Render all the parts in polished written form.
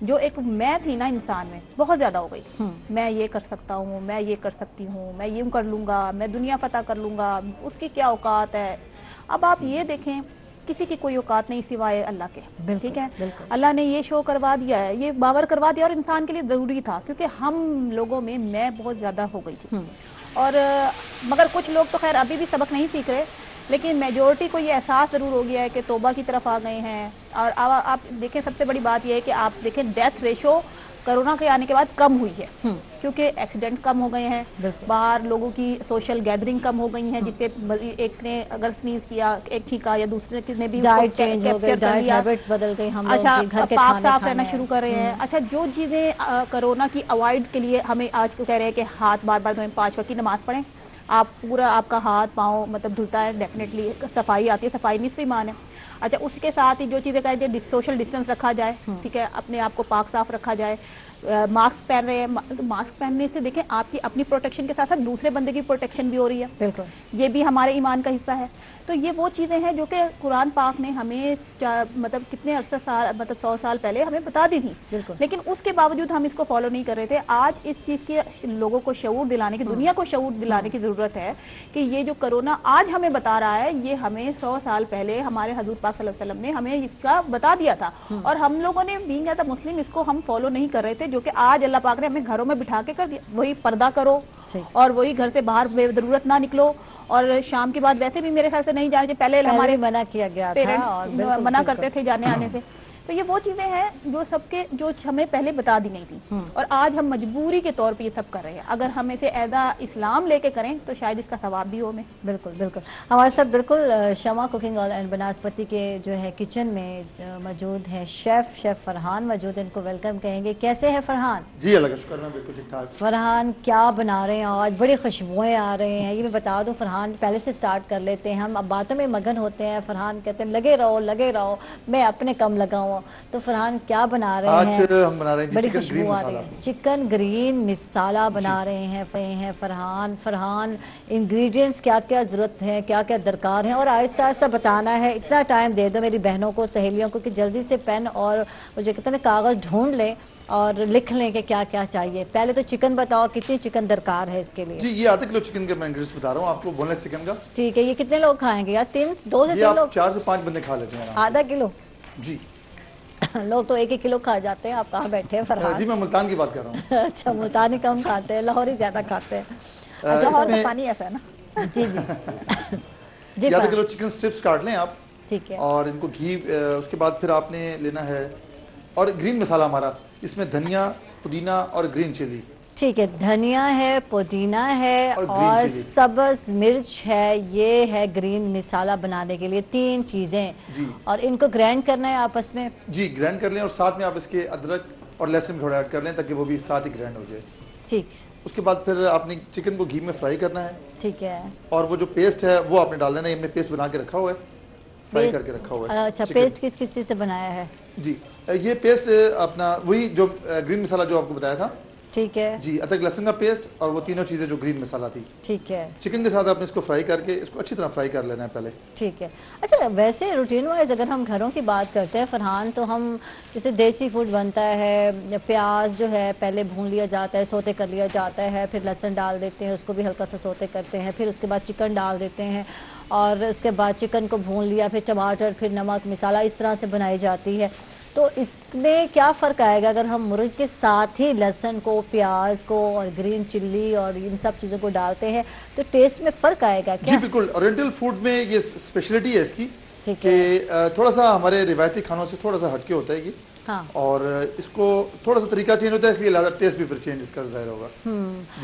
جو ایک میں تھی نا انسان میں بہت زیادہ ہو گئی. میں یہ کر سکتا ہوں, میں یہ کر سکتی ہوں, میں یہ کر لوں گا, میں دنیا فتح کر لوں گا, اس کی کیا اوقات ہے. اب آپ یہ دیکھیں کسی کی کوئی اوقات نہیں سوائے اللہ کے. ٹھیک ہے, اللہ نے یہ شو کروا دیا ہے, یہ باور کروا دیا, اور انسان کے لیے ضروری تھا کیونکہ ہم لوگوں میں بہت زیادہ ہو گئی تھی. اور مگر کچھ لوگ تو خیر ابھی بھی سبق نہیں سیکھ رہے, لیکن میجورٹی کو یہ احساس ضرور ہو گیا ہے کہ توبہ کی طرف آ گئے ہیں. اور آپ دیکھیں سب سے بڑی بات یہ ہے کہ آپ دیکھیں ڈیتھ ریشو کرونا کے آنے کے بعد کم ہوئی ہے, کیونکہ ایکسیڈنٹ کم ہو گئے ہیں, باہر لوگوں کی سوشل گیدرنگ کم ہو گئی ہیں, جس سے ایک نے اگر سنیز کیا ایک ٹھیکا یا دوسرے نے بھی اچھا پاک صاف رہنا شروع کر رہے ہیں. اچھا جو چیزیں کرونا کی اوائڈ کے لیے ہمیں آج کو کہہ رہے ہیں کہ ہاتھ بار بار 5 وقت کی نماز پڑھیں, آپ پورا آپ کا ہاتھ پاؤں مطلب دھلتا ہے, ڈیفینیٹلی صفائی آتی ہے, صفائی نصف ایمان ہے. اچھا اس کے ساتھ ہی جو چیزیں کہتے ہیں سوشل ڈسٹینس رکھا جائے, ٹھیک ہے, اپنے آپ کو پاک صاف رکھا جائے. ماسک پہن رہے ہیں, ماسک پہننے سے دیکھیں آپ کی اپنی پروٹیکشن کے ساتھ ساتھ دوسرے بندے کی پروٹیکشن بھی ہو رہی ہے. بالکل, یہ بھی ہمارے ایمان کا حصہ ہے. تو یہ وہ چیزیں ہیں جو کہ قرآن پاک نے ہمیں مطلب کتنے عرصہ مطلب 100 سال پہلے ہمیں بتا دی تھی, لیکن اس کے باوجود ہم اس کو فالو نہیں کر رہے تھے. آج اس چیز کے لوگوں کو شعور دلانے کی, دنیا کو شعور دلانے کی ضرورت ہے کہ یہ جو کرونا آج ہمیں بتا رہا ہے یہ ہمیں 100 سال پہلے ہمارے حضور پاک صلی اللہ علیہ وسلم نے ہمیں اس کا بتا دیا تھا, اور ہم لوگوں نے بینگ ایز اے مسلم اس کو ہم فالو نہیں کر رہے تھے, جو کہ آج اللہ پاک نے ہمیں گھروں میں بٹھا کے کر دیا. وہی پردہ کرو اور وہی گھر سے باہر بے ضرورت نہ نکلو, اور شام کے بعد ویسے بھی میرے خیال سے نہیں جانے چاہیے, پہلے ہمارے منع کیا گیا پیرنٹس منع کرتے تھے جانے آنے سے. تو یہ وہ چیزیں ہیں جو سب کے جو ہمیں پہلے بتا دی نہیں تھی, اور آج ہم مجبوری کے طور پہ یہ سب کر رہے ہیں. اگر ہم اسے ایزا اسلام لے کے کریں تو شاید اس کا ثواب بھی ہو. ہمیں بالکل بالکل ہمارے ساتھ بالکل شمع کوکنگ اینڈ بناسپتی کے جو ہے کچن میں موجود ہیں شیف فرحان موجود ہیں, ان کو ویلکم کہیں گے. کیسے ہیں فرحان؟ جی اللہ کا شکر, میں بالکل ٹھیک ٹھاک. فرحان کیا بنا رہے ہیں آج؟ بڑی خوشبوئیں آ رہے ہیں, یہ میں بتا دوں فرحان پہلے سے سٹارٹ کر لیتے ہیں, ہم اب باتوں میں مگن ہوتے ہیں. فرحان کہتے ہیں لگے رہو میں اپنے کم لگا ہوں. تو فرحان کیا بنا رہے ہیں؟ آج ہم بنا رہے ہیں بڑی خوشبو آ رہی ہے, چکن گرین مسالہ بنا رہے ہیں فرحان. انگریڈینٹس کیا کیا ضرورت ہے, کیا کیا درکار ہیں, اور آہستہ آہستہ بتانا ہے. اتنا ٹائم دے دو میری بہنوں کو, سہیلیوں کو, کہ جلدی سے پین اور جو کہتے ہیں کاغذ ڈھونڈ لیں اور لکھ لیں کہ کیا کیا چاہیے. پہلے تو چکن بتاؤ, کتنی چکن درکار ہے اس کے لیے؟ جی یہ آدھا کلو چکن کا میں انگریڈینٹس بتا رہا ہوں آپ کو, بون لیس چکن کا. ٹھیک ہے, یہ کتنے لوگ کھائیں گے یار؟ 2 سے 3 لوگ, 4 سے 5 بندے کھا لیتے ہیں. آدھا کلو؟ جی لوگ تو 1 کلو کھا جاتے ہیں. آپ کہاں بیٹھے ہیں فرحان؟ جی میں ملتان کی بات کر رہا ہوں. اچھا, ملتانی کم کھاتے ہیں, لاہوری زیادہ کھاتے ہیں. لاہور کا پانی ایسا ہے نا. جی آدھا کلو چکن سٹرپس کاٹ لیں آپ, ٹھیک ہے, اور ان کو گھی, اس کے بعد پھر آپ نے لینا ہے, اور گرین مسالہ ہمارا اس میں دھنیا, پودینہ اور گرین چلی. ٹھیک ہے, دھنیا ہے, پودینہ ہے اور سبز مرچ ہے. یہ ہے گرین مسالہ بنانے کے لیے 3 چیزیں. اور ان کو گرینڈ کرنا ہے آپس میں؟ جی گرینڈ کر لیں, اور ساتھ میں آپ اس کے ادرک اور لہسن تھوڑا ایڈ کر لیں تاکہ وہ بھی ساتھ ہی گرینڈ ہو جائے. ٹھیک. اس کے بعد پھر آپ نے چکن کو گھی میں فرائی کرنا ہے. ٹھیک ہے, اور وہ جو پیسٹ ہے وہ آپ نے ڈال دینا ہے. ہم نے پیسٹ بنا کے رکھا ہوا ہے, فرائی کر کے رکھا ہوا ہے. اچھا, پیسٹ کس چیز سے بنایا ہے؟ جی یہ پیسٹ اپنا وہی جو گرین مسالہ جو آپ کو بتایا تھا. ٹھیک ہے جی, ادرک لہسن کا پیسٹ اور وہ تینوں چیزیں جو گرین مسالہ تھی. ٹھیک ہے, چکن کے ساتھ آپ نے اس کو فرائی کر کے اس کو اچھی طرح فرائی کر لینا ہے پہلے. ٹھیک ہے. اچھا ویسے روٹین وائز اگر ہم گھروں کی بات کرتے ہیں فرحان, تو ہم جیسے دیسی فوڈ بنتا ہے, پیاز جو ہے پہلے بھون لیا جاتا ہے, سوتے کر لیا جاتا ہے, پھر لہسن ڈال دیتے ہیں, اس کو بھی ہلکا سا سوتے کرتے ہیں, پھر اس کے بعد چکن ڈال دیتے ہیں, اور اس کے بعد چکن کو بھون لیا, پھر ٹماٹر, پھر نمک, مسالہ, اس طرح سے بنائی جاتی ہے. تو اس میں کیا فرق آئے گا اگر ہم مرغ کے ساتھ ہی لہسن کو, پیاز کو اور گرین چلی اور ان سب چیزوں کو ڈالتے ہیں, تو ٹیسٹ میں فرق آئے گا کیا؟ جی بالکل, اورینٹل فوڈ میں یہ اسپیشلٹی ہے اس کی کہ تھوڑا سا ہمارے روایتی کھانوں سے تھوڑا سا ہٹ کے ہوتا ہے یہ. ہاں, اور اس کو تھوڑا سا طریقہ چینج ہوتا ہے, اس لیے لہٰذا ٹیسٹ بھی پھر چینج اس کا ظاہر ہوگا.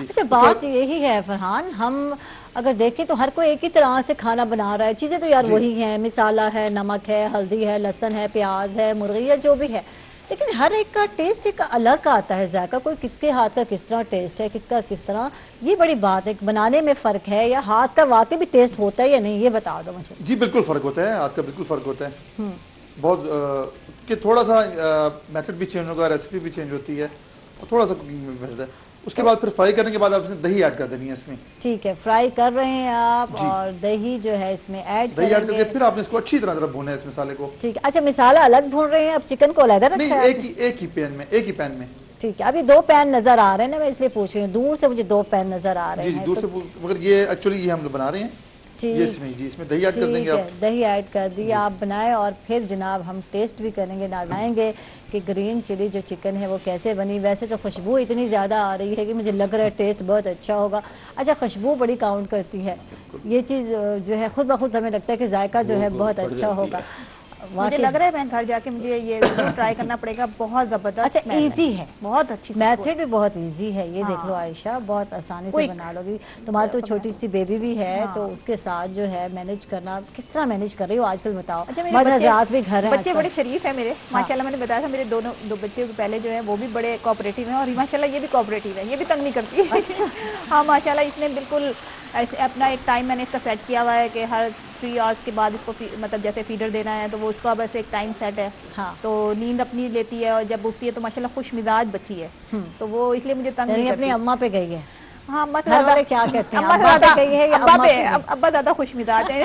اچھا, بات یہی ہے فرحان, ہم اگر دیکھیں تو ہر کوئی ایک ہی طرح سے کھانا بنا رہا ہے. چیزیں تو یار وہی ہیں, مسالہ ہے, نمک ہے, ہلدی ہے, لہسن ہے, پیاز ہے, مرغی ہے, جو بھی ہے, لیکن ہر ایک کا ٹیسٹ ایک الگ آتا ہے, ذائقہ. کوئی کس کے ہاتھ کا کس طرح ٹیسٹ ہے, کس کا کس طرح, یہ بڑی بات ہے. بنانے میں فرق ہے یا ہاتھ کا واقعی بھی ٹیسٹ ہوتا ہے یا نہیں, یہ بتا دو مجھے. جی بالکل فرق ہوتا ہے, ہاتھ کا بالکل فرق ہوتا ہے. بہت کہ تھوڑا سا میتھڈ بھی چینج ہوگا, ریسیپی بھی چینج ہوتی ہے, اور تھوڑا سا کوکنگ میں بہتر ہے. اس کے بعد پھر فرائی کرنے کے بعد آپ نے دہی ایڈ کر دینی ہے اس میں. ٹھیک ہے, فرائی کر رہے ہیں آپ اور دہی جو ہے اس میں ایڈ دہی ایڈ کر کے پھر آپ نے اس کو اچھی طرح بھونا ہے اس مسالے کو. ٹھیک ہے, اچھا مسالہ الگ بھون رہے ہیں, اب چکن کو علیحدہ رکھا ہے؟ نہیں, ایک ہی پین میں. ٹھیک ہے, ابھی 2 پین نظر آ رہے ہیں نا, میں اس لیے پوچھ رہی ہوں, دور سے مجھے 2 پین نظر آ رہے ہیں. دور سے, مگر یہ ایکچولی یہ ہم لوگ بنا رہے ہیں. اس میں دہی ایڈ کر دیں گے آپ. دہی ایڈ کر دی آپ بنائیں, اور پھر جناب ہم ٹیسٹ بھی کریں گے, بتائیں گے کہ گرین چلی جو چکن ہے وہ کیسے بنی. ویسے تو خوشبو اتنی زیادہ آ رہی ہے کہ مجھے لگ رہا ہے ٹیسٹ بہت اچھا ہوگا. اچھا, خوشبو بڑی کاؤنٹ کرتی ہے, یہ چیز جو ہے خود بخود ہمیں لگتا ہے کہ ذائقہ جو ہے بہت اچھا ہوگا. مجھے لگ رہا ہے میں گھر جا کے مجھے یہ ٹرائی کرنا پڑے گا, بہت زبردست. اچھا, ایزی ہے, بہت اچھی میتھڈ بھی بہت ایزی ہے, یہ دیکھ لو عائشہ, بہت آسانی سے بنا لو گی. تمہاری تو چھوٹی سی بیبی بھی ہے, تو اس کے ساتھ جو ہے مینیج کرنا, کس طرح مینیج کر رہی ہو آج کل بتاؤ. رات بھی گھر ہیں, بچے بڑے شریف ہیں میرے ماشاءاللہ. میں نے بتایا تھا میرے دو بچے پہلے جو ہے وہ بھی بڑے کوآپریٹیو ہیں, اور ماشاءاللہ یہ بھی کوآپریٹیو ہے, یہ بھی تنگ نہیں کرتی. ہاں ماشاءاللہ, اس نے بالکل اپنا ایک ٹائم میں نے اس کا سیٹ کیا ہوا ہے کہ ہر 3 آورس کے بعد اس کو مطلب جیسے فیڈر دینا ہے, تو وہ اس کا بس ایک ٹائم سیٹ ہے. تو نیند اپنی لیتی ہے, اور جب اٹھتی ہے تو ماشاءاللہ خوش مزاج بچی ہے, تو وہ اس لیے مجھے تنگ نہیں کرتی. اپنی اماں پہ گئی ہے. ہاں, کیا کہتے ہیں, ابا زیادہ خوش مزاج ہیں.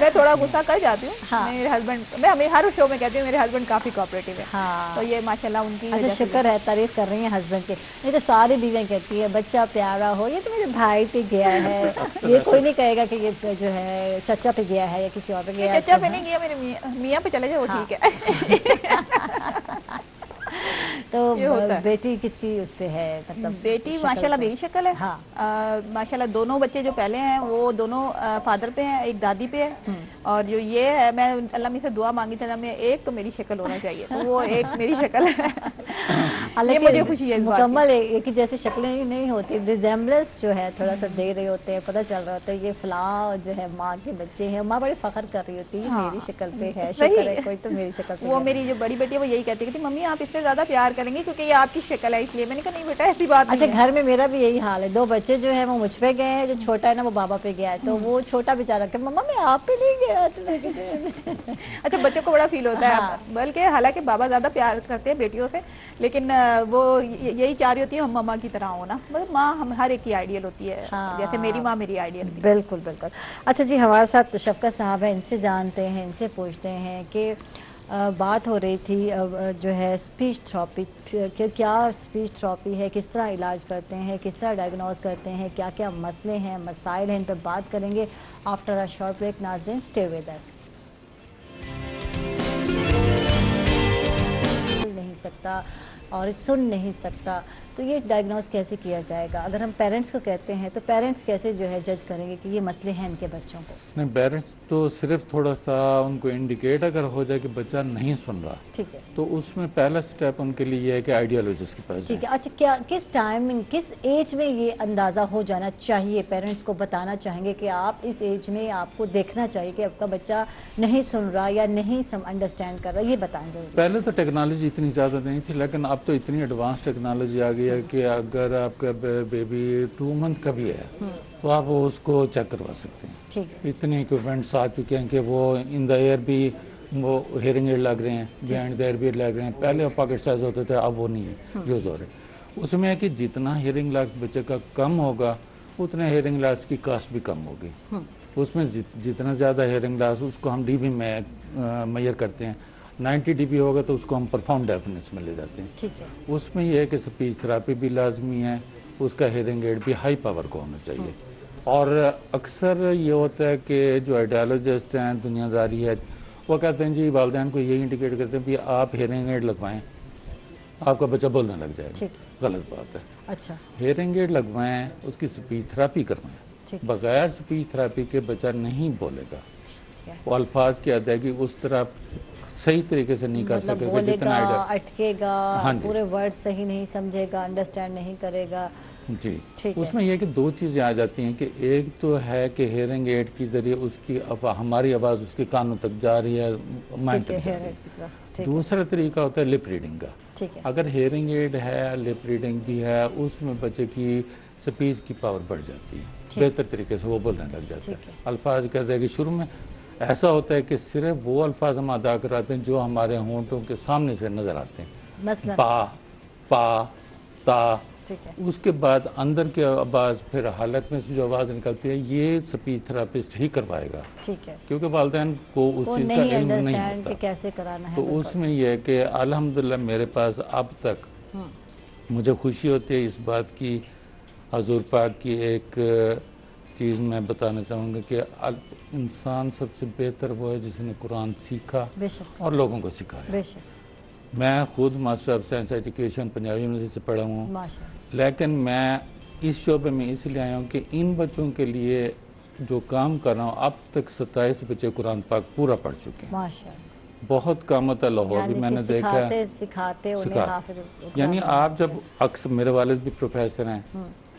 میں تھوڑا غصہ کر جاتی ہوں. میرے ہسبینڈ, میں ہر شو میں کہتی ہوں میرے ہسبینڈ کافی کوآپریٹیو ہے, تو یہ ماشاءاللہ ان کی. اچھا, شکر ہے, تعریف کر رہی ہیں ہسبینڈ کے. نہیں تو ساری بیویاں کہتی ہے بچہ پیارا ہو, یہ تو میرے بھائی پہ گیا ہے, یہ کوئی نہیں کہے گا کہ یہ جو ہے چچا پہ گیا ہے یا کسی اور پہ گیا ہے. چچا پہ نہیں گیا, میرے میاں پہ چلے جائے, وہ ٹھیک ہے. تو بیٹی کس کی اس پہ ہے, مطلب بیٹی ماشاءاللہ میری شکل ہے. ماشاءاللہ دونوں بچے جو پہلے ہیں وہ دونوں فادر پہ ہیں, ایک دادی پہ ہے, اور جو یہ ہے میں اللہ میں سے دعا مانگی تھی, میں ایک تو میری شکل ہونا چاہیے, تو وہ ایک میری شکل ہے. مجھے خوشی ہے, مکمل ایک ہی جیسی شکلیں نہیں ہوتی, ریزیمبلنس جو ہے تھوڑا سا دے رہے ہوتے ہیں, پتہ چل رہا ہوتا ہے یہ فلاں جو ہے ماں کے بچے ہیں. ماں بڑی فخر کر رہی ہوتی ہے میری شکل پہ ہے, شکر ہے کوئی تو میری شکل پہ. وہ میری جو بڑی بیٹی ہے وہ یہی کہتی ہے کہ ممی آپ اس سے زیادہ پیار کریں گے کیونکہ یہ آپ کی شکل ہے, اس لیے. میں نے کہا نہیں بیٹا ایسی بات نہیں. اچھا, گھر میں میرا بھی یہی حال ہے, 2 بچے جو ہیں وہ مجھ پہ گئے ہیں, جو چھوٹا ہے نا وہ بابا پہ گیا ہے, تو وہ چھوٹا بیچارہ کہ مما میں آپ پہ نہیں گیا. اچھا, بچوں کو بڑا فیل ہوتا ہے, بلکہ حالانکہ بابا زیادہ پیار کرتے ہیں بیٹیوں سے, لیکن وہ یہی چاہ رہی ہوتی ہے ہم مما کی طرح ہونا. مطلب ماں ہم ہر ایک کی آئیڈیل ہوتی ہے, جیسے میری ماں میری آئیڈیل. بالکل بالکل. اچھا جی, ہمارے ساتھ شفقت صاحب ہیں, ان سے جانتے ہیں, ان سے پوچھتے ہیں کہ بات ہو رہی تھی جو ہے اسپیچ تھراپی, کیا اسپیچ تھراپی ہے, کس طرح علاج کرتے ہیں, کس طرح ڈائگنوز کرتے ہیں, کیا کیا مسئلے ہیں, مسائل ہیں, ان پہ بات کریں گے آفٹر اے شارٹ بریک. ناظرین اسٹے ود اس. نہیں سکتا اور سن نہیں سکتا, تو یہ ڈائگنوز کیسے کیا جائے گا؟ اگر ہم پیرنٹس کو کہتے ہیں تو پیرنٹس کیسے جو ہے جج کریں گے کہ یہ مسئلے ہیں ان کے بچوں کو؟ نہیں, پیرنٹس تو صرف تھوڑا سا ان کو انڈیکیٹ اگر ہو جائے کہ بچہ نہیں سن رہا, ٹھیک ہے, تو اس میں پہلا سٹیپ ان کے لیے یہ ہے کہ آئیڈیالوجسٹ کے پاس. ٹھیک ہے. اچھا, کیا کس ٹائمنگ, کس ایج میں یہ اندازہ ہو جانا چاہیے؟ پیرنٹس کو بتانا چاہیں گے کہ آپ اس ایج میں آپ کو دیکھنا چاہیے کہ آپ کا بچہ نہیں سن رہا یا نہیں انڈرسٹینڈ کر رہا, یہ بتائیں گے. پہلے تو ٹیکنالوجی اتنی زیادہ نہیں تھی, لیکن اب تو اتنی ایڈوانس ٹیکنالوجی آ گئی ہے کہ اگر آپ کا بیبی 2 منتھ کا بھی ہے تو آپ اس کو چیک کروا سکتے ہیں. اتنے اکوپمنٹس آ چکے ہیں کہ وہ ان دا ایئر بھی وہ ہیئرنگ ایڈ لگ رہے ہیں, بیہائنڈ دا ایئر بھی لگ رہے ہیں. پہلے پاکٹ سائز ہوتے تھے, اب وہ نہیں ہے, یوز ہو رہے. اس میں ہے کہ جتنا ہیئرنگ لاس بچے کا کم ہوگا اتنا ہیئرنگ لاس کی کاسٹ بھی کم ہوگی. اس میں جتنا زیادہ ہیئرنگ لاس اس کو ہم ڈی بی میں میئر کرتے ہیں. 90 dB ہوگا تو اس کو ہم پرفارم ڈیفنس میں لے جاتے ہیں. اس میں یہ ہے کہ اسپیچ تھراپی بھی لازمی ہے, اس کا ہیئرنگ ایڈ بھی ہائی پاور کو ہونا چاہیے. اور اکثر یہ ہوتا ہے کہ جو آئیڈیالوجسٹ ہیں, دنیا داری ہے, وہ کہتے ہیں جی والدین کو یہی انڈیکیٹ کرتے ہیں کہ آپ ہیئرنگ ایڈ لگوائیں, آپ کا بچہ بولنے لگ جائے گا. غلط بات ہے. اچھا, ہیئرنگ ایڈ لگوائیں, اس کی اسپیچ تھراپی کروائیں. بغیر اسپیچ تھراپی کے بچہ نہیں بولے گا, وہ الفاظ کی ادائیگی اس طرح صحیح طریقے سے نہیں کر سکے گا جتنا اٹکے گا, پورے ورڈ صحیح نہیں سمجھے گا, انڈرسٹینڈ نہیں کرے گا. جی, اس میں یہ کہ 2 چیزیں آ جاتی ہیں کہ ایک تو ہے کہ ہیئرنگ ایڈ کے ذریعے اس کی ہماری آواز اس کے کانوں تک جا رہی ہے, مائنڈ تک جا رہی ہے. دوسرا طریقہ ہوتا ہے لپ ریڈنگ کا. اگر ہیئرنگ ایڈ ہے, لپ ریڈنگ بھی ہے, اس میں بچے کی اسپیچ کی پاور بڑھ جاتی ہے, بہتر طریقے سے وہ بولنے لگ جاتا ہے. الفاظ کہہ دے کہ شروع میں ایسا ہوتا ہے کہ صرف وہ الفاظ ہم ادا کراتے ہیں جو ہمارے ہونٹوں کے سامنے سے نظر آتے ہیں. پا, پا, تا، اس کے بعد اندر کی آواز، پھر حالت میں سے جو آواز نکلتی ہے یہ اسپیچ تھراپسٹ ہی کروائے گا، کیونکہ والدین کو اس چیز کا علم نہیں ہوتا کیسے کرانا ہے۔ تو اس میں یہ ہے کہ الحمدللہ میرے پاس اب تک مجھے خوشی ہوتی ہے اس بات کی، حضور پاک کی ایک چیز میں بتانا چاہوں گا کہ انسان سب سے بہتر وہ ہے جس نے قرآن سیکھا اور لوگوں کو سکھایا۔ میں خود master of science education Punjab university سے پڑھا ہوں، لیکن میں اس شعبے میں اس لیے آیا ہوں کہ ان بچوں کے لیے جو کام کر رہا ہوں، اب تک 27 بچے قرآن پاک پورا پڑھ چکے ہیں۔ بہت کام ہوتا ہے لاہور بھی میں نے دیکھا، یعنی آپ جب اکثر میرے والد بھی پروفیسر ہیں،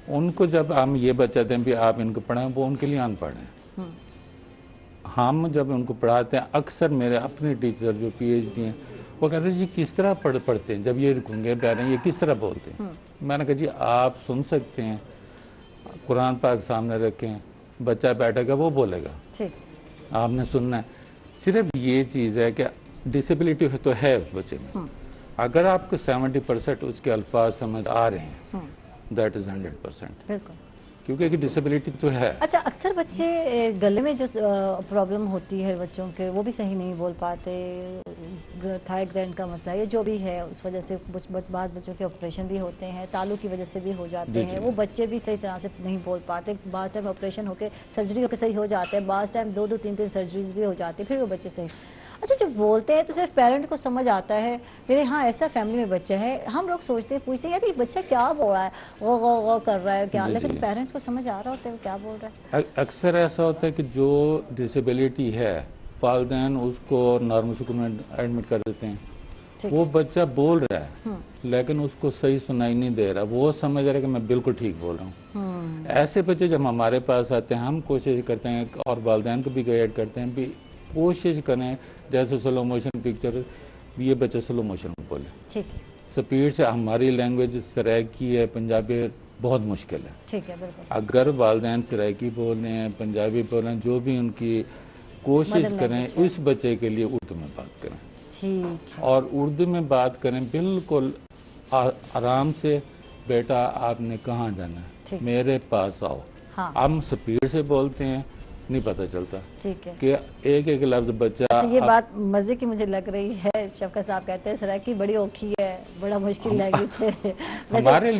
ان کو جب ہم یہ بچاتے ہیں بھی آپ ان کو پڑھائیں، وہ ان کے لیے ان پڑھ ہیں۔ ہم جب ان کو پڑھاتے ہیں، اکثر میرے اپنے ٹیچر جو پی ایچ ڈی ہیں وہ کہتے ہیں جی کس طرح پڑھتے ہیں، جب یہ گنگے پہ رہے ہیں یہ کس طرح بولتے ہیں؟ میں نے کہا جی آپ سن سکتے ہیں، قرآن پاک سامنے رکھیں، بچہ بیٹھے گا وہ بولے گا، آپ نے سننا ہے۔ صرف یہ چیز ہے کہ ڈسیبلٹی تو ہے اس بچے میں، اگر آپ کو 70% اس کے الفاظ سمجھ آ رہے ہیں دیٹ از 100%، کیونکہ ایک ڈسیبلٹی تو ہے۔ اچھا، اکثر بچے گلے میں جو پرابلم ہوتی ہے بچوں کے، وہ بھی صحیح نہیں بول پاتے، تھائی گلینڈ کا مسئلہ یہ جو بھی ہے، اس وجہ سے بعض بچوں کے آپریشن بھی ہوتے ہیں، تالو کی وجہ سے بھی ہو جاتے ہیں، وہ بچے بھی صحیح طرح سے نہیں بول پاتے، بعض ٹائم آپریشن ہو کے سرجری ہو کے صحیح ہو جاتے ہیں، بعض ٹائم 2-2 3-3 سرجریز بھی ہو جاتی ہیں، پھر وہ بچے صحیح۔ اچھا، جو بولتے ہیں تو صرف پیرنٹ کو سمجھ آتا ہے، میرے ہاں ایسا فیملی میں بچہ ہے، ہم لوگ سوچتے ہیں پوچھتے ہیں یار یہ بچہ کیا بول رہا ہے، غو کر رہا ہے کیا، لیکن پیرنٹس کو سمجھ آ رہا ہوتا ہے وہ کیا بول رہا ہے۔ اکثر ایسا ہوتا ہے کہ جو ڈسیبلٹی ہے والدین اس کو نارمل اسکول میں ایڈمٹ کر دیتے ہیں، وہ بچہ بول رہا ہے لیکن اس کو صحیح سنائی نہیں دے رہا، وہ سمجھ رہا ہے کہ میں بالکل ٹھیک بول رہا ہوں۔ ایسے بچے جب ہمارے پاس آتے ہیں، ہم کوشش کرتے ہیں اور والدین کو بھی گائیڈ کرتے ہیں بھی کوشش کریں جیسے سلو موشن پکچر، یہ بچہ سلو موشن میں بولے، سپیڈ سے۔ ہماری لینگویج سرائکی ہے، پنجابی بہت مشکل ہے، اگر والدین سرائکی بول رہے ہیں، پنجابی بول رہے ہیں، جو بھی ان کی کوشش کریں اس بچے کے لیے اردو میں بات کریں، اور اردو میں بات کریں بالکل آرام سے، بیٹا آپ نے کہاں جانا ہے، میرے پاس آؤ۔ ہم سپیڈ سے بولتے ہیں، نہیں پتہ چلتا کہ ایک ایک لفظ بچہ۔ یہ بات مزے کی مجھے لگ رہی ہے، شفقت صاحب کہتے ہیں سرائکی بڑی اوکھی ہے، بڑا مشکل لینگویج ہے، ہمارے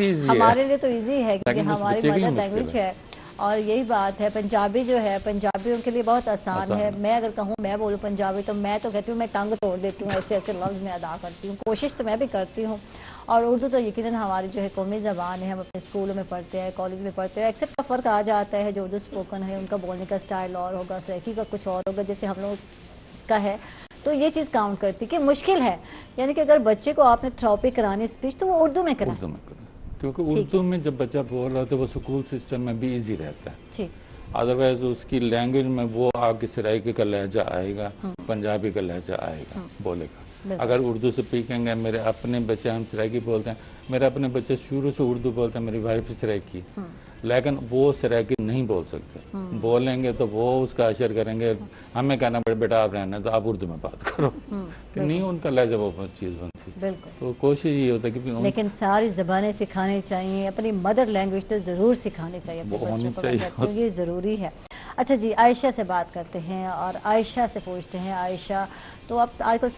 لیے تو ایزی ہے کیونکہ ہماری مدر لینگویج ہے، اور یہی بات ہے۔ پنجابی جو ہے، پنجابی ان کے لیے بہت آسان ہے، میں اگر کہوں میں بولوں پنجابی تو میں تو کہتی ہوں میں ٹنگ توڑ دیتی ہوں، ایسے ایسے لفظ میں ادا کرتی ہوں، کوشش تو میں بھی کرتی ہوں۔ اور اردو تو یقیناً ہماری جو ہے قومی زبان ہے، ہم اپنے اسکولوں میں پڑھتے ہیں، کالج میں پڑھتے ہیں، ایکسیپٹ کا فرق آ جاتا ہے، جو اردو اسپوکن ہے ان کا بولنے کا سٹائل اور ہوگا، سرائکی کا کچھ اور ہوگا جیسے ہم لوگ کا ہے، تو یہ چیز کاؤنٹ کرتی کہ مشکل ہے، یعنی کہ اگر بچے کو آپ نے تھراپی کرانی اسپیچ تو وہ اردو میں کرائیں، کیونکہ اردو میں جب بچہ بول رہا ہے تو وہ اسکول سسٹم میں بھی ایزی رہتا ہے، ادروائز اس کی لینگویج میں وہ آپ کی سرائکی کا لہجہ آئے گا، پنجابی کا لہجہ آئے گا، بولے گا۔ اگر اردو سے پیکیں گے، میرے اپنے بچے ہم سرائکی بولتے ہیں، میرے اپنے بچے شروع سے اردو بولتے ہیں، میری وائف سرائکی، لیکن وہ سرائکی نہیں بول سکتے، بولیں گے تو وہ اس کا اشر کریں گے، ہمیں کہنا پڑے بیٹا آپ رہنا تو آپ اردو میں بات کرو، کہ نہیں ان کا لہجہ وہ چیز بنتی، تو کوشش یہ ہوتا ہے کہ لیکن ساری زبانیں سکھانی چاہیے، اپنی مدر لینگویج تو ضرور سکھانی چاہیے اپنے بچوں کو، یہ ضروری ہے۔ اچھا جی، عائشہ سے بات کرتے ہیں اور عائشہ سے پوچھتے ہیں، عائشہ تو اب آج کل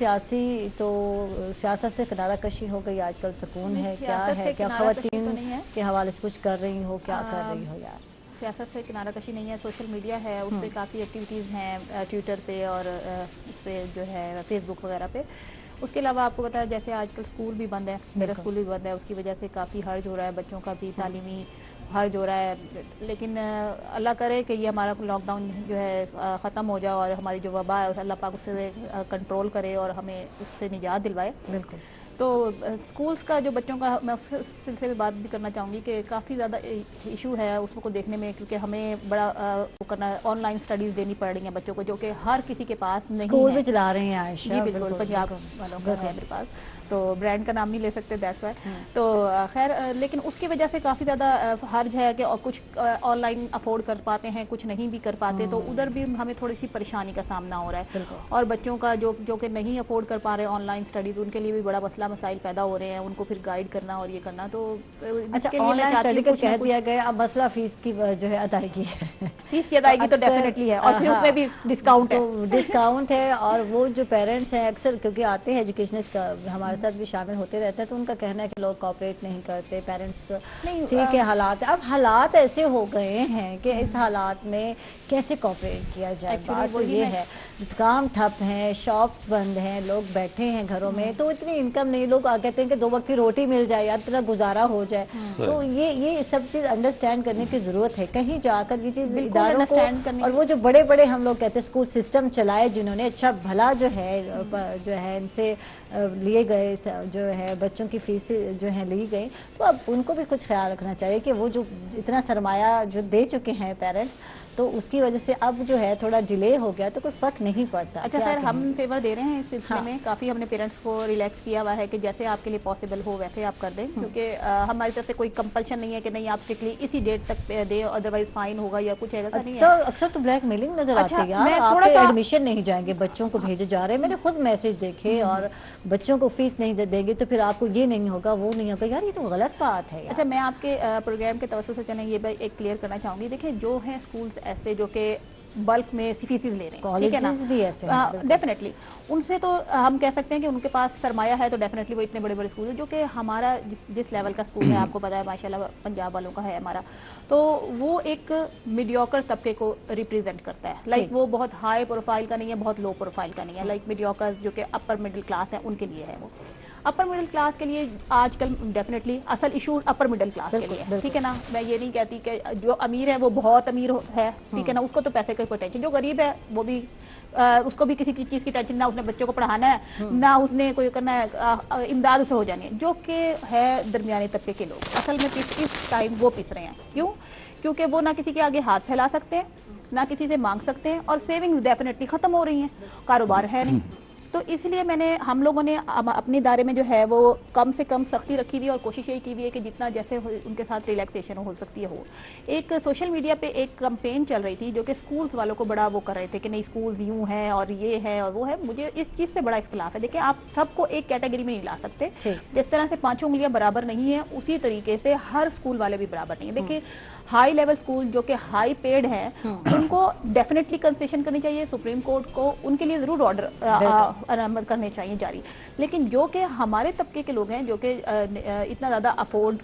سیاست سے کنارہ کشی ہو گئی، آج کل سکون ہے، کیا ہے، کیا خواتین کے حوالے سے کچھ کر رہی ہو، کیا کر رہی ہو یار؟ سیاست سے کنارہ کشی نہیں ہے، سوشل میڈیا ہے، اس پہ کافی ایکٹیویٹیز ہیں، ٹویٹر پہ اور اس پہ جو ہے فیس بک وغیرہ پہ۔ اس کے علاوہ آپ کو بتایا جیسے آج کل اسکول بھی بند ہے، میرا اسکول بھی بند ہے، اس کی وجہ سے کافی حرج ہو رہا ہے، بچوں کا بھی تعلیمی حرج ہو رہا ہے، لیکن اللہ کرے کہ یہ ہمارا لاک ڈاؤن جو ہے ختم ہو جائے اور ہماری جو وبا ہے اللہ پاک اس سے کنٹرول کرے اور ہمیں اس سے نجات دلوائے۔ بالکل۔ تو اسکولس کا جو بچوں کا، میں اس سلسلے میں بات بھی کرنا چاہوں گی کہ کافی زیادہ ایشو ہے اس کو دیکھنے میں، کیونکہ ہمیں بڑا وہ کرنا ہے، آن لائن اسٹڈیز دینی پڑ رہی ہیں بچوں کو، جو کہ ہر کسی کے پاس نہیں ہے۔ اسکول بھی چلا رہے ہیں عائشہ؟ جی بالکل، پنجاب والوں کا ہے میرے پاس، تو برانڈ کا نام نہیں لے سکتے دیٹس وائی. تو خیر لیکن اس کی وجہ سے کافی زیادہ حرج ہے کہ کچھ آن لائن افورڈ کر پاتے ہیں, کچھ نہیں بھی کر پاتے, تو ادھر بھی ہمیں تھوڑی سی پریشانی کا سامنا ہو رہا ہے. اور بچوں کا جو کہ نہیں افورڈ کر پا رہے آن لائن اسٹڈیز, ان کے لیے بھی بڑا مسائل پیدا ہو رہے ہیں, ان کو پھر گائیڈ کرنا اور یہ کرنا. تو آن لائن اسٹڈی کو کہہ دیا گیا, اب مسئلہ فیس کی جو ہے ادائیگی ہے, فیس کی ادائیگی تو ڈیفینیٹلی ہے, اور پھر اس میں بھی ڈسکاؤنٹ ہے. اور وہ جو پیرنٹس ہیں اکثر کیونکہ آتے ہیں ایجوکیشنسٹ ہمارے ساتھ بھی شامل ہوتے رہتے ہیں, تو ان کا کہنا ہے کہ لوگ کوآپریٹ نہیں کرتے, پیرنٹس ٹھیک ہے حالات, اب حالات ایسے ہو گئے ہیں کہ اس حالات میں کیسے کوآپریٹ کیا جائے. بات یہ ہے کام ٹھپ ہیں, شاپس بند ہیں, لوگ بیٹھے ہیں گھروں میں, تو اتنی انکم نہیں, لوگ کہتے ہیں کہ 2 وقت کی روٹی مل جائے یا اتنا گزارا ہو جائے. تو یہ سب چیز انڈرسٹینڈ کرنے کی ضرورت ہے, کہیں جا کر یہ چیز اداروں کو, اور وہ جو بڑے بڑے ہم لوگ کہتے ہیں اسکول سسٹم چلائے جنہوں نے, اچھا بھلا جو ہے ان سے لیے گئے جو ہے بچوں کی فیس جو ہے لی گئی, تو اب ان کو بھی کچھ خیال رکھنا چاہیے کہ وہ جو اتنا سرمایہ جو دے چکے ہیں پیرنٹس, تو اس کی وجہ سے اب جو ہے تھوڑا ڈیلے ہو گیا تو کوئی فرق نہیں پڑتا. اچھا سر, ہم فیور دے رہے ہیں اس سلسلے میں, کافی ہم نے پیرنٹس کو ریلیکس کیا ہوا ہے کہ جیسے آپ کے لیے پاسبل ہو ویسے آپ کر دیں, کیونکہ ہماری طرف سے کوئی کمپلشن نہیں ہے کہ نہیں آپ اسٹرکٹلی اسی ڈیٹ تک دیں, ادروائز فائن ہوگا یا کچھ ایسا نہیں ہے. اکثر تو بلیک میلنگ نظر آتی ہے یار, آپ کے ایڈمیشن نہیں جائیں گے, بچوں کو بھیجے جا رہے ہیں, میں نے خود میسج دیکھے, اور بچوں کو فیس نہیں دیں گے تو پھر آپ کو یہ نہیں ہوگا وہ نہیں ہوگا. یار یہ تو غلط بات ہے. اچھا, میں آپ کے پروگرام کے توسط سے چلیں یہ بھی ایک کلیئر کرنا چاہوں گی. دیکھیں جو ہیں اسکولس ایسے جو کہ بلک میں فیسز لے رہے ہیں, ٹھیک ہے نا, ڈیفینیٹلی ان سے تو ہم کہہ سکتے ہیں کہ ان کے پاس سرمایہ ہے, تو ڈیفینیٹلی وہ اتنے بڑے بڑے اسکول ہیں, جو کہ ہمارا جس لیول کا اسکول ہے آپ کو پتا ہے ماشاءاللہ پنجاب والوں کا ہے ہمارا, تو وہ ایک میڈیوکر طبقے کو ریپرزینٹ کرتا ہے. لائک وہ بہت ہائی پروفائل کا نہیں ہے, بہت لو پروفائل کا نہیں ہے, لائک میڈیوکر جو کہ اپر مڈل کلاس ہے ان کے لیے ہے. وہ اپر مڈل کلاس کے لیے آج کل ڈیفینیٹلی اصل ایشو اپر مڈل کلاس کے لیے, ٹھیک ہے نا. میں یہ نہیں کہتی کہ جو امیر ہے وہ بہت امیر ہے, ٹھیک ہے نا, اس کو تو پیسے کا کوئی ٹینشن, جو غریب ہے وہ بھی اس کو بھی کسی چیز کی ٹینشن نہ, اس نے بچوں کو پڑھانا ہے نہ اس نے کوئی کرنا ہے, امداد اسے ہو جانی ہے. جو کہ ہے درمیانی طبقے کے لوگ, اصل میں اس ٹائم وہ پس رہے ہیں. کیوں؟ کیونکہ وہ نہ کسی کے آگے ہاتھ پھیلا سکتے ہیں, نہ کسی سے مانگ سکتے ہیں, اور سیونگز ڈیفینیٹلی ختم ہو رہی ہیں, کاروبار ہے نہیں. تو اس لیے ہم لوگوں نے اپنے ادارے میں جو ہے وہ کم سے کم سختی رکھی ہوئی ہے, اور کوشش یہی کی ہوئی ہے کہ جتنا جیسے ان کے ساتھ ریلیکسیشن ہو سکتی ہے ہو. ایک سوشل میڈیا پہ ایک کمپین چل رہی تھی جو کہ اسکولس والوں کو بڑا وہ کر رہے تھے کہ نہیں اسکولز یوں ہیں اور یہ ہے اور وہ ہے. مجھے اس چیز سے بڑا اختلاف ہے. دیکھیں آپ سب کو ایک کیٹیگری میں نہیں لا سکتے, جس طرح سے 5 انگلیاں برابر نہیں ہیں اسی طریقے سے ہر اسکول والے بھی برابر نہیں ہیں. دیکھیں ہائی لیول اسکول جو کہ ہائی پیڈ ہیں ان کو ڈیفینیٹلی کنسیشن کرنی چاہیے, سپریم کورٹ کو ان کے لیے ضرور آرڈر کرنے چاہیے جاری. لیکن جو کہ ہمارے طبقے کے لوگ ہیں جو کہ اتنا زیادہ افورڈ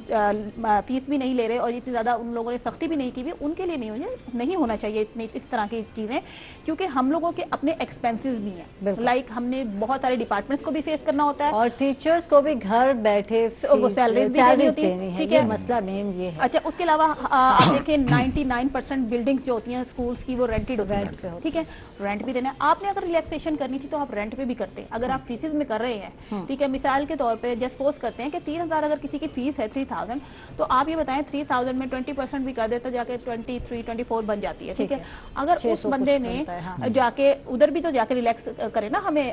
فیس بھی نہیں لے رہے اور اتنی زیادہ ان لوگوں نے سختی بھی نہیں کی ہوئی, ان کے لیے نہیں ہونا چاہیے اس طرح کی چیزیں, کیونکہ ہم لوگوں کے اپنے ایکسپینسز بھی ہیں. لائک ہم نے بہت سارے ڈپارٹمنٹس کو بھی فیس کرنا ہوتا ہے, اور ٹیچرز کو بھی گھر بیٹھے سیلریز بھی دینی ہوتی ہیں, ٹھیک ہے, مسئلہ مین یہ ہے. اچھا, اس کے علاوہ آپ دیکھیں 99% بلڈنگز جو ہوتی ہیں اسکولس کی وہ رینٹڈ ہوتی ہیں, ٹھیک ہے, رینٹ بھی دینا ہے. آپ نے اگر ریلیکسیشن کرنی تھی تو آپ رینٹ پہ بھی کرتے. اگر آپ فیسز میں کر رہے ہیں, ٹھیک ہے, مثال کے طور پہ سپوز کرتے ہیں کہ 3000 اگر کسی کی فیس ہے 3000, تو آپ یہ بتائیں 3000 میں 20% بھی کر دیتا جا کے 23-24 بن جاتی ہے, ٹھیک ہے. اگر اس بندے نے جا کے ادھر بھی تو جا کے ریلیکس کرے نا, ہمیں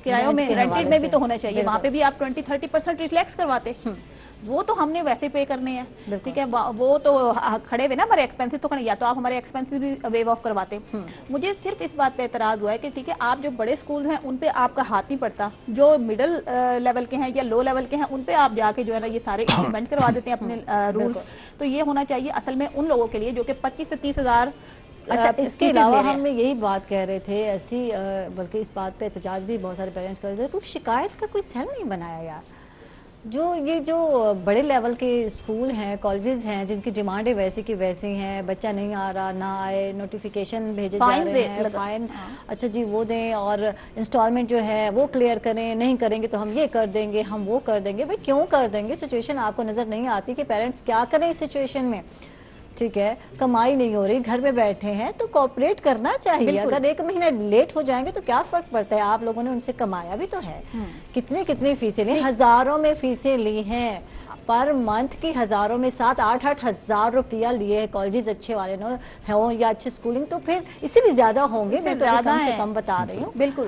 کرایوں میں رینٹڈ میں بھی تو ہونا چاہیے, وہاں پہ بھی آپ 20-30% ریلیکس کرواتے. وہ تو ہم نے ویسے پے کرنے ہیں, ٹھیک ہے, وہ تو کھڑے ہوئے نا ہمارے ایکسپینسز تو کھڑے, یا تو آپ ہمارے ایکسپینسز بھی ویو آف کرواتے. مجھے صرف اس بات پہ اعتراض ہوا ہے کہ ٹھیک ہے آپ جو بڑے اسکول ہیں ان پہ آپ کا ہاتھ نہیں پڑتا, جو مڈل لیول کے ہیں یا لو لیول کے ہیں ان پہ آپ جا کے جو ہے نا یہ سارے امپلیمنٹ کروا دیتے ہیں اپنے رولز. تو یہ ہونا چاہیے اصل میں ان لوگوں کے لیے جو کہ 25 سے 30 ہزار. اچھا, اس کے علاوہ ہم یہی بات کہہ رہے تھے ایسی, بلکہ اس بات پہ احتجاج بھی بہت سارے پیرنٹس کر رہے تھے, کوئی شکایت کا کوئی سیل نہیں بنایا یار. جو بڑے لیول کے اسکول ہیں, کالجز ہیں, جن کی ڈیمانڈیں ویسی کی ویسی ہیں, بچہ نہیں آ رہا, نہ آئے, نوٹیفیکیشن بھیجے جا رہے ہیں, فائن اچھا جی وہ دیں, اور انسٹالمنٹ جو ہے وہ کلیئر کریں, نہیں کریں گے تو ہم یہ کر دیں گے, ہم وہ کر دیں گے. بھائی کیوں کر دیں گے؟ سچویشن آپ کو نظر نہیں آتی کہ پیرنٹس کیا کریں اس سچویشن میں, ٹھیک ہے, کمائی نہیں ہو رہی, گھر میں بیٹھے ہیں, تو کوآپریٹ کرنا چاہیے. اگر 1 مہینہ لیٹ ہو جائیں گے تو کیا فرق پڑتا ہے؟ آپ لوگوں نے ان سے کمایا بھی تو ہے. کتنی فیسیں لی, ہزاروں میں فیسیں لی ہیں پر منتھ کی, ہزاروں میں 7-8 ہزار روپیہ لیے ہیں کالجز اچھے والے ہوں یا اچھے اسکولنگ, تو پھر اس سے بھی زیادہ ہوں گے. میں تو کم سے کم بتا رہی ہوں. بالکل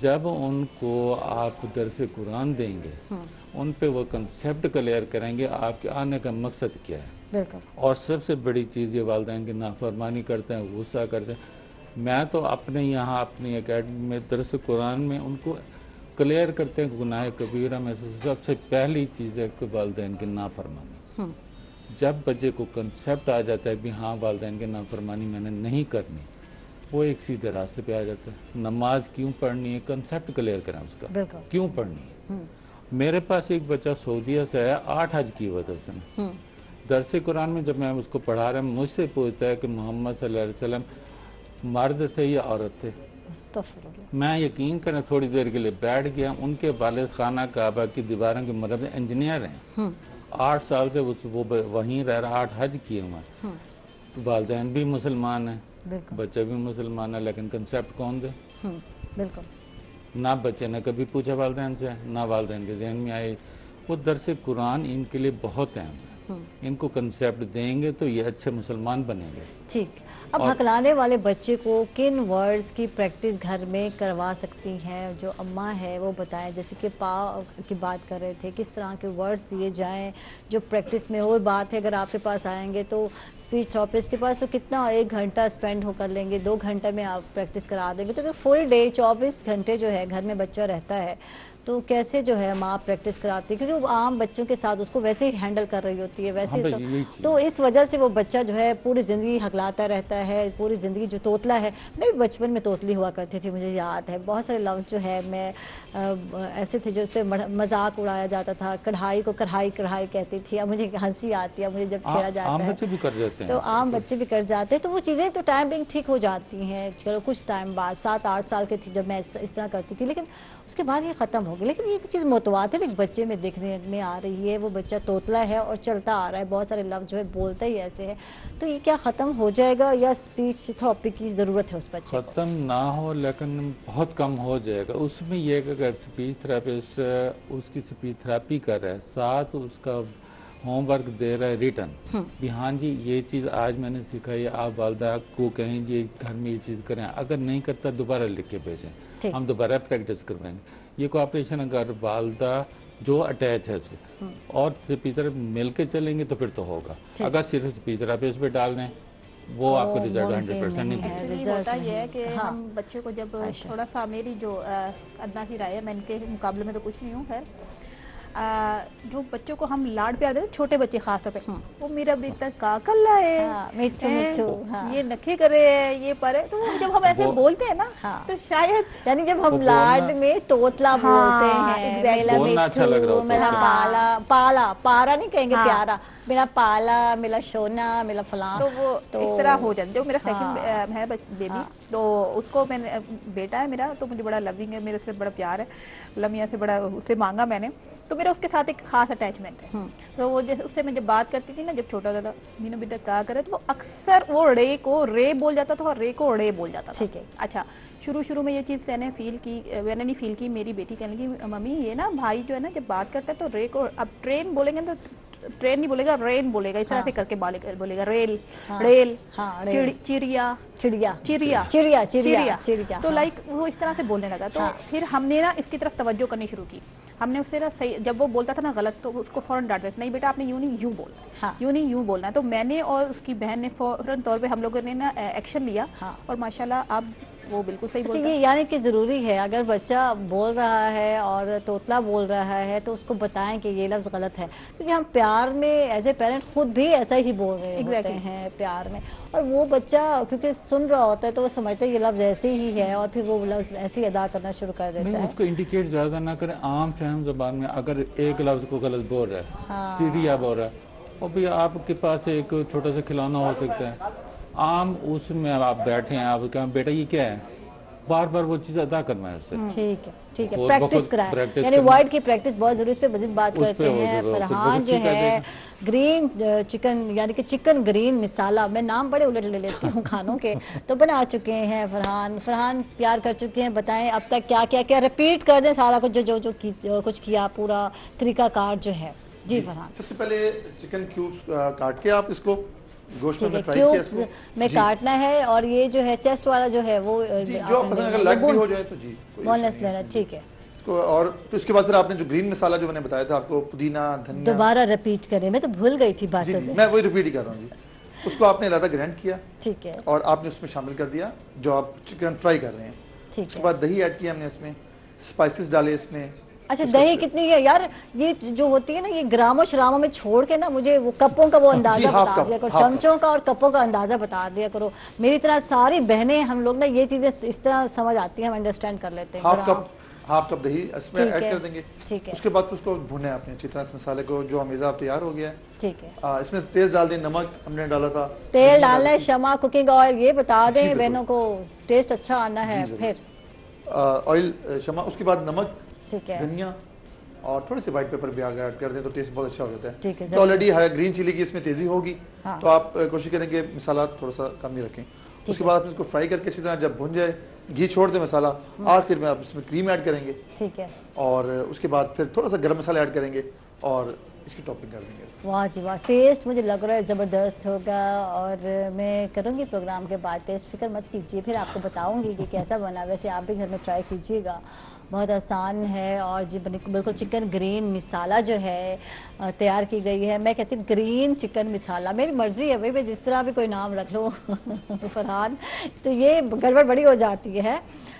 جب ان کو آپ درس قرآن دیں گے ان پہ وہ کنسیپٹ کلیئر کریں گے آپ کے آنے کا مقصد کیا ہے. اور سب سے بڑی چیز یہ والدین کی نافرمانی کرتے ہیں, غصہ کرتے ہیں. میں تو اپنے یہاں اپنی اکیڈمی میں درس قرآن میں ان کو کلیئر کرتے ہیں گناہ کبیرہ میں سے سب سے پہلی چیز ہے کہ والدین کی نافرمانی. جب بچے کو کنسیپٹ آ جاتا ہے بھی ہاں والدین کی نافرمانی میں نے نہیں کرنی, وہ ایک سیدھے راستے پہ آ جاتا ہے. نماز کیوں پڑھنی ہے, کنسیپٹ کلیئر کریں اس کا, کیوں پڑھنی ہے. میرے پاس ایک بچہ سعودیہ سے آیا, 8 حج کی ہوا تھا اس نے. درس قرآن میں جب میں اس کو پڑھا رہا ہوں مجھ سے پوچھتا ہے کہ محمد صلی اللہ علیہ وسلم مرد تھے یا عورت تھے. میں یقین کریں تھوڑی دیر کے لیے بیٹھ گیا. ان کے والد خانہ کعبہ کی دیواروں کے مرد انجینئر ہیں, 8 سال سے وہ وہیں رہ رہا, 8 حج کیے ہوئے. والدین بھی مسلمان ہیں, بچہ بھی مسلمان ہے, لیکن کنسیپٹ کون دے؟ بالکل. نہ بچے نے کبھی پوچھا والدین سے, نہ والدین کے ذہن میں آئے. وہ درس قرآن ان کے لیے بہت اہم ہے. ان کو کنسیپٹ دیں گے تو یہ اچھے مسلمان بنیں گے. ٹھیک. اب ہکلانے والے بچے کو کن ورڈز کی پریکٹس گھر میں کروا سکتی ہیں؟ جو اماں ہے وہ بتائیں. جیسے کہ پا کی بات کر رہے تھے, کس طرح کے ورڈز دیے جائیں جو پریکٹس میں. اور بات ہے اگر آپ کے پاس آئیں گے تو اسپیچ تھراپسٹ کے پاس تو کتنا 1 گھنٹہ اسپینڈ کر لیں گے, 2 گھنٹے میں آپ پریکٹس کرا دیں گے. تو فل ڈے 24 گھنٹے جو ہے گھر میں بچہ رہتا ہے تو کیسے جو ہے ماں پریکٹس کراتی ہے, کیونکہ وہ عام بچوں کے ساتھ اس کو ویسے ہی ہینڈل کر رہی ہوتی ہے ویسے. تو اس وجہ سے وہ بچہ جو ہے پوری زندگی ہکلاتا رہتا ہے, پوری زندگی جو توتلا ہے. میں بھی بچپن میں توتلی ہوا کرتی تھی, مجھے یاد ہے بہت سارے لفظ جو ہے میں ایسے تھے جو اس سے مذاق اڑایا جاتا تھا. کڑھائی کو کڑھائی کڑھائی کہتی تھی. اب مجھے ہنسی آتی ہے مجھے جب چھیڑا جاتا ہے, تو عام بچے بھی کر جاتے ہیں. تو وہ چیزیں تو ٹائم بینگ ٹھیک ہو جاتی ہیں چلو کچھ ٹائم بعد. 7-8 سال کی تھی جب میں اس طرح کرتی تھی, لیکن اس کے بعد یہ ختم ہو گئی. لیکن یہ چیز متواتر ایک بچے میں دیکھنے میں آ رہی ہے. وہ بچہ توتلا ہے اور چلتا آ رہا ہے, بہت سارے لفظ جو ہے بولتا ہی ایسے ہے. تو یہ کیا ختم ہو جائے گا یا اسپیچ تھراپی کی ضرورت ہے اس بچے کو؟ ختم نہ ہو لیکن بہت کم ہو جائے گا. اس میں یہ کہ اگر اسپیچ تھراپسٹ اس کی اسپیچ تھراپی کر رہا ہے, ساتھ اس کا ہوم ورک دے رہا ہے ریٹن, کہ ہاں جی یہ چیز آج میں نے سکھائی ہے, آپ والدہ کو کہیں جی گھر میں یہ چیز کریں, اگر نہیں کرتا دوبارہ لکھ کے بھیجیں, ہم دوبارہ پریکٹس کروائیں گے. یہ کوآپریشن اگر والدہ جو اٹیچ ہے اور اسپیچر مل کے چلیں گے تو پھر تو ہوگا. اگر صرف اسپیچ تھراپسٹ پہ ڈال دیں وہ آپ کو رزلٹ 100% نہیں دے گا. ہوتا یہ ہے کہ ہم بچے کو جب تھوڑا سا, میری جو ادنا سی رائے ہے, میں ان کے مقابلے میں تو کچھ نہیں ہوں, خیر جو بچوں کو ہم لاڈ پیار دیتے ہیں, چھوٹے بچے خاص طور پہ, وہ میرا بیٹا کا کلا ہے, یہ نکھے کرے, یہ پرے, تو جب ہم ایسے بولتے ہیں نا تو شاید یعنی جب ہم لاڈ میں توتلا بولتے ہیں, میرا مٹھو, میرا پالا, پالا پارا نہیں کہیں گے, پیارا, میرا پالا, میرا سونا, میرا فلاں, تو وہ اس طرح ہو جاتا. جو میرا سیکنڈ ہے بیبی, تو اس کو میں نے, بیٹا ہے میرا, تو مجھے بڑا لونگ ہے, میرے سے بڑا پیار ہے, لمیاں سے بڑا اسے مانگا میں نے, تو میرا اس کے ساتھ ایک خاص اٹیچمنٹ ہے. تو وہ اس سے میں جب بات کرتی تھی نا, جب چھوٹا تھا, مینو بیٹا کیا کرے, تو وہ اکثر وہ رے کو رے بول جاتا تھا اور رے کو رے بول جاتا تھا. ٹھیک ہے. اچھا, شروع میں یہ چیز میں نے نہیں فیل کی. میری بیٹی کہنے لگی ممی یہ نا بھائی جو ہے نا جب بات کرتا ہے تو رے کو, اب ٹرین بولیں گے تو ٹرین نہیں بولے گا, رین بولے گا, اس طرح سے کر کے بولے گا, ریل, ریل, چڑیا, چڑیا, چڑیا, چڑیا, چڑیا, تو لائک وہ اس طرح سے بولنے لگا. تو پھر ہم نے نا اس کی طرف توجہ کرنی شروع کی. ہم نے اس سے نا صحیح, جب وہ بولتا تھا نا غلط, تو اس کو فوراً ڈانٹ دیتے, نہیں بیٹا آپ نے یوں نہیں یوں بولنا, یوں نہیں یوں بولنا. تو میں نے اور اس کی بہن نے فوراً طور پہ ہم لوگوں نے نا ایکشن لیا, اور ماشاءاللہ اب وہ بالکل صحیح بولتا ہے. یعنی کہ ضروری ہے اگر بچہ بول رہا ہے اور توتلا بول رہا ہے تو اس کو بتائیں کہ یہ لفظ غلط ہے, کیونکہ ہم پیار میں ایز اے پیرنٹ خود بھی ایسا ہی بول رہے ہوتے ہیں پیار میں, اور وہ بچہ کیونکہ سن رہا ہوتا ہے تو وہ سمجھتا ہے یہ لفظ ایسے ہی ہے, اور پھر وہ لفظ ایسے ہی ادا کرنا شروع کر دیتا ہے. اس کو انڈیکیٹ زیادہ نہ کریں, عام فہم زبان میں اگر ایک لفظ کو غلط بول رہا ہے, چڑیا بول رہا ہے, اور بھی آپ کے پاس ایک چھوٹا سا کھلونا ہو سکتا ہے, عام اس میں آپ بیٹھے ہیں, آپ کہیں بیٹا یہ کیا ہے, بار بار وہ چیز ادا کرنا ہے اس سے. ٹھیک ہے, ٹھیک ہے, پریکٹس کرائیں, یعنی ورڈ کی پریکٹس بہت ضروری. اس پہ مزید بات کرتے ہیں. فرحان جو ہے گرین چکن, یعنی کہ چکن گرین مسالہ, میں نام بڑے الٹ لے لیتی ہوں کھانوں کے, تو بنا چکے ہیں فرحان پیار کر چکے ہیں. بتائیں اب تک کیا کیا کیا, ریپیٹ کر دیں سارا کچھ جو کچھ کیا, پورا طریقہ کار جو ہے. جی فرحان. سب سے پہلے چکن کیوبز کاٹ کے آپ اس کو گوشت میں فرائی کیا اس کو میں کاٹنا ہے، اور یہ جو ہے چیسٹ والا جو ہے وہ جو آپ پسند اگر لیگ بھی ہو جائے تو جی بون لیس لینا، ٹھیک ہے. اور پھر اس کے بعد پھر آپ نے جو گرین مسالہ جو میں نے بتایا تھا آپ کو، پودینہ دھنیا، دوبارہ ریپیٹ کریں، میں تو بھول گئی تھی باتوں سے. میں وہی ریپیٹ ہی کر رہا ہوں جی. اس کو آپ نے علیحدہ گرینڈ کیا، ٹھیک ہے، اور آپ نے اس میں شامل کر دیا جو آپ چکن فرائی کر رہے ہیں. ٹھیک ہے. اس کے بعد دہی ایڈ کیا ہم نے اس میں، اسپائسز ڈالے اس میں. اچھا دہی کتنی ہے یار؟ یہ جو ہوتی ہے نا یہ گراموں شراموں میں چھوڑ کے نا مجھے وہ کپوں کا وہ اندازہ بتا دیا کرو، چمچوں کا اور کپوں کا اندازہ بتا دیا کرو. میری طرح ساری بہنیں ہم لوگ نا یہ چیزیں اس طرح سمجھ آتی ہیں، ہم انڈرسٹینڈ کر لیتے ہیں. ہاف کپ دہی اس میں ایڈ کر دیں گے. ٹھیک ہے. اس کے بعد اس کو بھونا ہے آپ نے اچھی طرح، اس مسالے کو جو امیزہ تیار ہو گیا ہے. ٹھیک ہے. اس میں تیل ڈال دیں، نمک ہم نے ڈالا تھا، تیل ڈالنا ہے، شمع کوکنگ آئل یہ بتا دیں بہنوں کو، ٹیسٹ اچھا آنا ہے. پھر آئل، شمع، اس کے بعد نمک، ٹھیک ہے، دھنیا اور تھوڑے سے وائٹ پیپر بھی ایڈ کر دیں تو ٹیسٹ بہت اچھا ہو جاتا ہے. ٹھیک ہے. تو آلریڈی گرین چلی کی اس میں تیزی ہوگی، تو آپ کوشش کریں کہ مسالہ تھوڑا سا کم ہی رکھیں. اس کے بعد آپ اس کو فرائی کر کے اچھی طرح جب بھن جائے، گھی چھوڑ دیں مسالہ، آخر میں آپ اس میں کریم ایڈ کریں گے. ٹھیک ہے. اور اس کے بعد پھر تھوڑا سا گرم مسالہ ایڈ کریں گے اور اس کی ٹاپنگ کر دیں گے. واہ جی واہ، ٹیسٹ مجھے لگ رہا ہے زبردست ہوگا، اور میں کروں گی پروگرام کے بعد ٹیسٹ، فکر مت کیجیے، پھر آپ کو بتاؤں گی کہ کیسا بنا. ویسے آپ بھی گھر میں ٹرائی کیجیے گا، بہت آسان ہے. اور جی بالکل چکن گرین مسالہ جو ہے تیار کی گئی ہے. میں کہتی ہوں گرین چکن مسالہ، میری مرضی ہے بھائی، میں جس طرح بھی کوئی نام رکھ لوں فرحان، تو یہ گڑبڑ بڑی ہو جاتی ہے.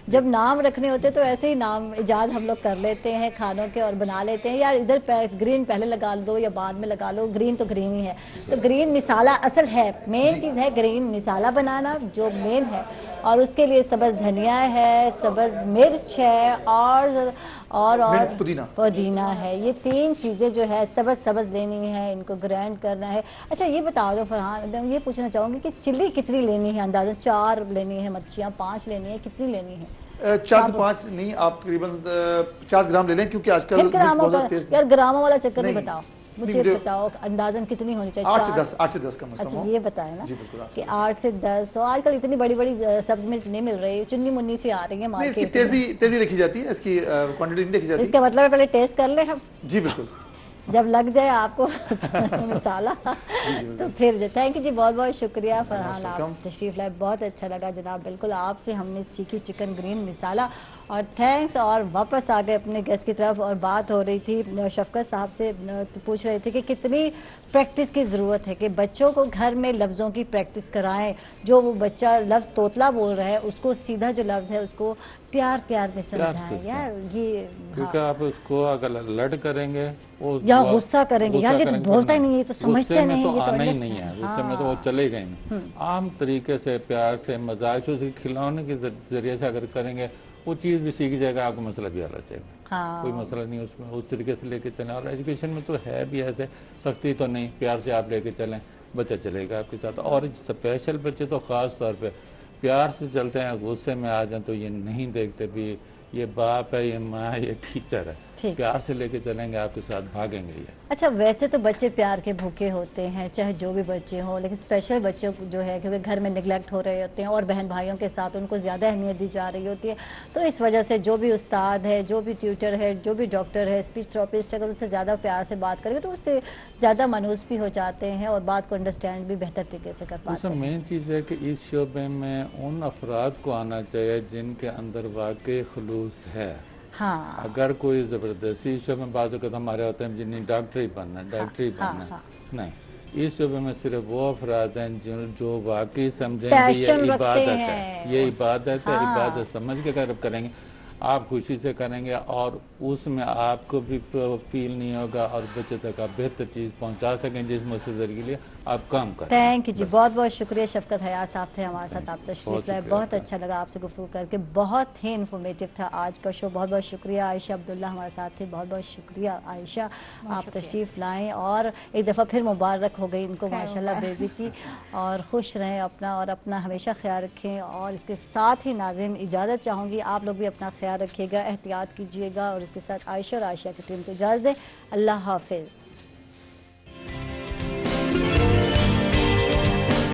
جب نام رکھنے ہوتے تو ایسے ہی نام ایجاد ہم لوگ کر لیتے ہیں کھانوں کے اور بنا لیتے ہیں، یا ادھر گرین پہلے لگا دو یا بعد میں لگا لو، گرین تو گرین ہی ہے. تو گرین مسالہ اصل ہے، مین چیز ہے گرین مسالہ بنانا جو مین ہے. اور اس کے لیے سبز دھنیا ہے، سبز مرچ ہے، اور پودینہ ہے. یہ تین چیزیں جو ہے سبز لینی ہے، ان کو گرینڈ کرنا ہے. اچھا یہ بتا دو فرحان، یہ پوچھنا چاہوں گی کہ چلی کتنی لینی ہے؟ اندازہ 4 لینی ہے مچھیاں، 5 لینی ہے، کتنی لینی ہے؟ 4 سے 5 نہیں، آپ تقریباً 50 گرام لے لیں، کیونکہ آج کل یار گراموں والا چکر نہیں بتاؤ مجھے، بتاؤ اندازاً کتنی ہونی چاہیے؟ 8 سے 10 کا مسئلہ. اچھا یہ بتائیں نا کہ 8 سے 10. تو آج کل اتنی بڑی بڑی سبز مرچ نہیں مل رہی، چنی منی سی آ رہی ہے مارکیٹ. تیزی دیکھی جاتی ہے، اس کی کوانٹٹی نہیں دیکھی جاتی. اس کا مطلب ہے پہلے ٹیسٹ کر لیں ہم. جی بالکل. جب لگ جائے آپ کو مسالہ تو پھر تھینک یو جی، بہت بہت شکریہ فرحان، آپ تشریف لائے، بہت اچھا لگا جناب. بالکل آپ سے ہم نے سیکھی چکن گرین مسالہ، اور تھینکس. اور واپس آ گئے اپنے گیسٹ کی طرف، اور بات ہو رہی تھی شفقت صاحب سے، پوچھ رہے تھے کہ کتنی پریکٹس کی ضرورت ہے کہ بچوں کو گھر میں لفظوں کی پریکٹس کرائیں. جو وہ بچہ لفظ توتلا بول رہا ہے اس کو سیدھا جو لفظ ہے اس کو پیار میں سمجھائیں. یار یہ کیونکہ آپ اس کو اگر لڑ کریں گے یا غصہ کریں گے، یار یہ تو بولتا ہی نہیں ہے، تو سمجھتے نہیں، تو آنا ہی نہیں ہے غصے میں، تو وہ چلے گئے نہیں. عام طریقے سے پیار سے مزاج سے کھلانے کے ذریعے سے اگر کریں گے وہ چیز بھی سیکھ جائے گا، آپ کو مسئلہ بھی آ جائے گا. کوئی مسئلہ نہیں اس میں، اس طریقے سے لے کے چلیں. اور ایجوکیشن میں تو ہے بھی ایسے، سختی تو نہیں، پیار سے آپ لے کے چلیں، بچہ چلے گا آپ کے ساتھ. اور اسپیشل بچے تو خاص طور پہ پیار سے چلتے ہیں، غصے میں آ جائیں تو یہ نہیں دیکھتے بھی یہ باپ ہے، یہ ماں ہے، یہ ٹیچر ہے. پیار سے لے کے چلیں گے آپ کے ساتھ بھاگیں گے یہ. اچھا ویسے تو بچے پیار کے بھوکے ہوتے ہیں چاہے جو بھی بچے ہوں، لیکن اسپیشل بچوں جو ہے کیونکہ گھر میں نگلیکٹ ہو رہے ہوتے ہیں اور بہن بھائیوں کے ساتھ ان کو زیادہ اہمیت دی جا رہی ہوتی ہے. تو اس وجہ سے جو بھی استاد ہے، جو بھی ٹیوٹر ہے، جو بھی ڈاکٹر ہے، اسپیچ تھراپسٹ، اگر اس سے زیادہ پیار سے بات کرے تو اس سے زیادہ مانوس بھی ہو جاتے ہیں اور بات کو انڈرسٹینڈ بھی بہتر طریقے سے کر پاتے ہیں. مین چیز ہے کہ اس شعبے میں ان افراد کو آنا چاہیے جن کے اندر واقعی خلوص ہے. اگر کوئی زبردستی اس شعبے میں بعض اوقات ہمارے ہوتے ہیں جنہیں ڈاکٹر ہی بننا نہیں، اس شعبے میں صرف وہ افراد ہیں جو واقعی سمجھیں گے یہ عبادت ہے، یہ عبادت ہے. عبادت سمجھ کے اگر کریں گے آپ خوشی سے کریں گے اور اس میں آپ کو بھی فیل نہیں ہوگا اور بچے تک آپ بہتر چیز پہنچا سکیں جس مسئلے کے لیے آپ کام کریں. تھینک یو جی، بہت بہت شکریہ. شفقت حیات صاحب تھے ہمارے ساتھ، آپ تشریف لائے، بہت اچھا لگا آپ سے گفتگو کر کے، بہت ہی انفارمیٹیو تھا آج کا شو. بہت بہت شکریہ. عائشہ عبداللہ ہمارے ساتھ تھے، بہت بہت شکریہ عائشہ، آپ تشریف لائیں. اور ایک دفعہ پھر مبارک ہو گئی ان کو ماشاءاللہ بیبی کی، اور خوش رہیں اپنا، اور اپنا ہمیشہ خیال رکھیں. اور اس کے ساتھ ہی ناظرین اجازت چاہوں گی، آپ لوگ بھی اپنا خیال رکھیے گا، احتیاط کیجیے گا، اور اس کے ساتھ عائشہ اور عائشہ کی ٹیم کو اجازت دیں. اللہ حافظ.